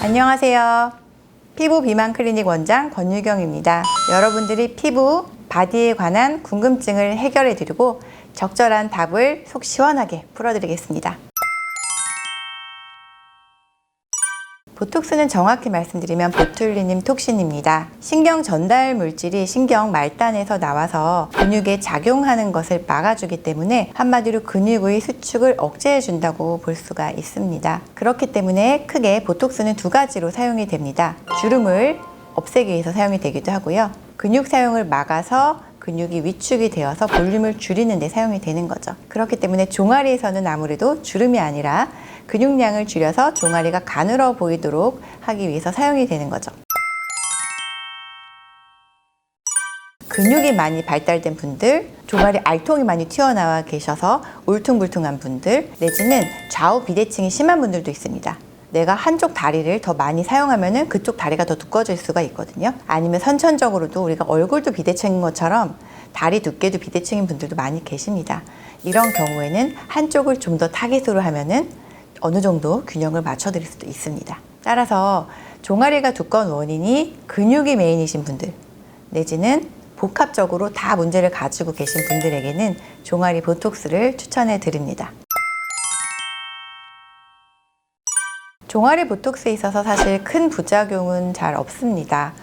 안녕하세요. 피부 비만 클리닉 원장 권유경입니다. 여러분들이 피부, 바디에 관한 궁금증을 해결해 드리고 적절한 답을 속 시원하게 풀어드리겠습니다. 보톡스는 정확히 말씀드리면 보툴리눔 톡신입니다. 신경 전달 물질이 신경 말단에서 나와서 근육에 작용하는 것을 막아주기 때문에 한마디로 근육의 수축을 억제해 준다고 볼 수가 있습니다. 그렇기 때문에 크게 보톡스는 두 가지로 사용이 됩니다. 주름을 없애기 위해서 사용이 되기도 하고요. 근육 사용을 막아서 근육이 위축이 되어서 볼륨을 줄이는 데 사용이 되는 거죠. 그렇기 때문에 종아리에서는 아무래도 주름이 아니라 근육량을 줄여서 종아리가 가늘어 보이도록 하기 위해서 사용이 되는 거죠. 근육이 많이 발달된 분들, 종아리 알통이 많이 튀어나와 계셔서 울퉁불퉁한 분들, 내지는 좌우 비대칭이 심한 분들도 있습니다. 내가 한쪽 다리를 더 많이 사용하면 그쪽 다리가 더 두꺼워질 수가 있거든요. 아니면 선천적으로도 우리가 얼굴도 비대칭인 것처럼 다리 두께도 비대칭인 분들도 많이 계십니다. 이런 경우에는 한쪽을 좀 더 타깃으로 하면은 어느 정도 균형을 맞춰드릴 수도 있습니다. 따라서 종아리가 두꺼운 원인이 근육이 메인이신 분들, 내지는 복합적으로 다 문제를 가지고 계신 분들에게는 종아리 보톡스를 추천해 드립니다. 종아리 보톡스에 있어서 사실 큰 부작용은 잘 없습니다.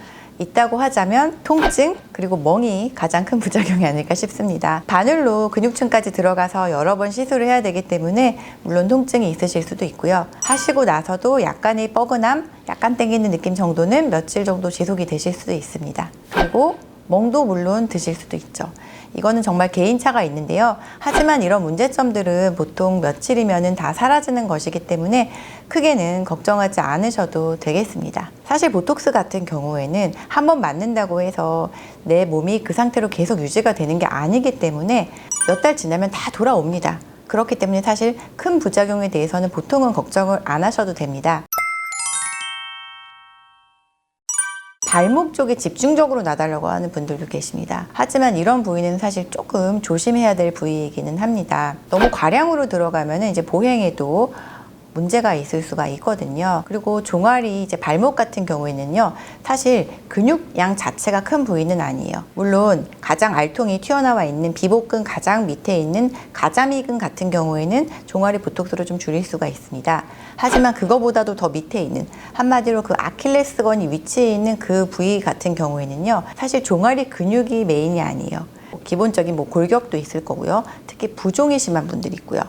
있다고 하자면 통증 그리고 멍이 가장 큰 부작용이 아닐까 싶습니다. 바늘로 근육층까지 들어가서 여러 번 시술을 해야 되기 때문에 물론 통증이 있으실 수도 있고요. 하시고 나서도 약간의 뻐근함, 약간 땡기는 느낌 정도는 며칠 정도 지속이 되실 수도 있습니다. 그리고 멍도 물론 드실 수도 있죠. 이거는 정말 개인차가 있는데요. 하지만 이런 문제점들은 보통 며칠이면 다 사라지는 것이기 때문에 크게는 걱정하지 않으셔도 되겠습니다. 사실 보톡스 같은 경우에는 한번 맞는다고 해서 내 몸이 그 상태로 계속 유지가 되는 게 아니기 때문에 몇 달 지나면 다 돌아옵니다. 그렇기 때문에 사실 큰 부작용에 대해서는 보통은 걱정을 안 하셔도 됩니다. 발목 쪽에 집중적으로 나달라고 하는 분들도 계십니다. 하지만 이런 부위는 사실 조금 조심해야 될 부위이기는 합니다. 너무 과량으로 들어가면 이제 보행에도 문제가 있을 수가 있거든요. 그리고 종아리, 이제 발목 같은 경우에는요, 사실 근육량 자체가 큰 부위는 아니에요. 물론 가장 알통이 튀어나와 있는 비복근 가장 밑에 있는 가자미근 같은 경우에는 종아리 보톡스로 좀 줄일 수가 있습니다. 하지만 그거보다도 더 밑에 있는, 한마디로 그 아킬레스건이 위치해 있는 그 부위 같은 경우에는요, 사실 종아리 근육이 메인이 아니에요. 기본적인 골격도 있을 거고요. 특히 부종이 심한 분들이 있고요.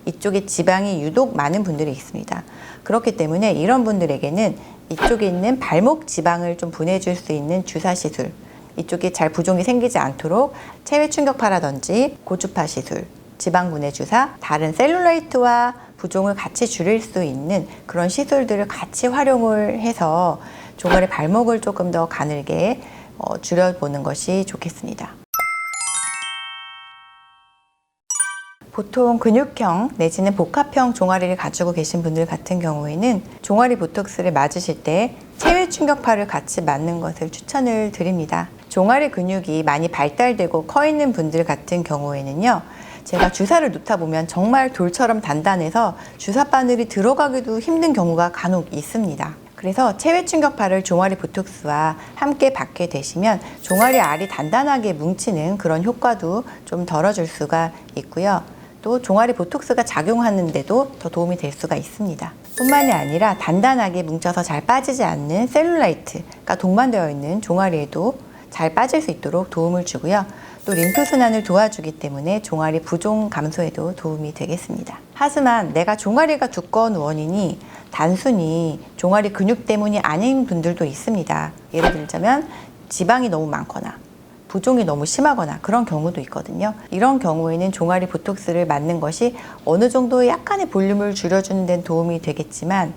이쪽에 지방이 유독 많은 분들이 있습니다. 그렇기 때문에 이런 분들에게는 이쪽에 있는 발목 지방을 좀 분해줄 수 있는 주사 시술, 이쪽에 잘 부종이 생기지 않도록 체외 충격파라든지 고주파 시술, 지방 분해 주사, 다른 셀룰라이트와 부종을 같이 줄일 수 있는 그런 시술들을 같이 활용을 해서 종아리 발목을 조금 더 가늘게 줄여보는 것이 좋겠습니다. 보통 근육형 내지는 복합형 종아리를 가지고 계신 분들 같은 경우에는 종아리 보톡스를 맞으실 때 체외 충격파를 같이 맞는 것을 추천을 드립니다. 종아리 근육이 많이 발달되고 커 있는 분들 같은 경우에는요, 제가 주사를 놓다 보면 정말 돌처럼 단단해서 주사 바늘이 들어가기도 힘든 경우가 간혹 있습니다. 그래서 체외 충격파를 종아리 보톡스와 함께 받게 되시면 종아리 알이 단단하게 뭉치는 그런 효과도 좀 덜어줄 수가 있고요. 또 종아리 보톡스가 작용하는데도 더 도움이 될 수가 있습니다. 뿐만이 아니라 단단하게 뭉쳐서 잘 빠지지 않는 셀룰라이트가 동반되어 있는 종아리에도 잘 빠질 수 있도록 도움을 주고요. 또 림프순환을 도와주기 때문에 종아리 부종 감소에도 도움이 되겠습니다. 하지만 내가 종아리가 두꺼운 원인이 단순히 종아리 근육 때문이 아닌 분들도 있습니다. 예를 들자면 지방이 너무 많거나 부종이 너무 심하거나 그런 경우도 있거든요. 이런 경우에는 종아리 보톡스를 맞는 것이 어느 정도 약간의 볼륨을 줄여주는 데는 도움이 되겠지만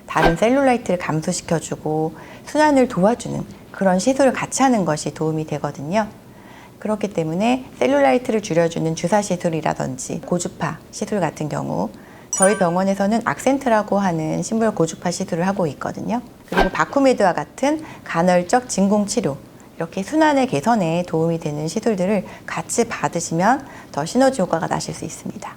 다른 셀룰라이트를 감소시켜주고 순환을 도와주는 그런 시술을 같이 하는 것이 도움이 되거든요. 그렇기 때문에 셀룰라이트를 줄여주는 주사 시술이라든지 고주파 시술 같은 경우, 저희 병원에서는 악센트라고 하는 심부열 고주파 시술을 하고 있거든요. 그리고 바쿠메드와 같은 간헐적 진공치료, 이렇게 순환의 개선에 도움이 되는 시술들을 같이 받으시면 더 시너지 효과가 나실 수 있습니다.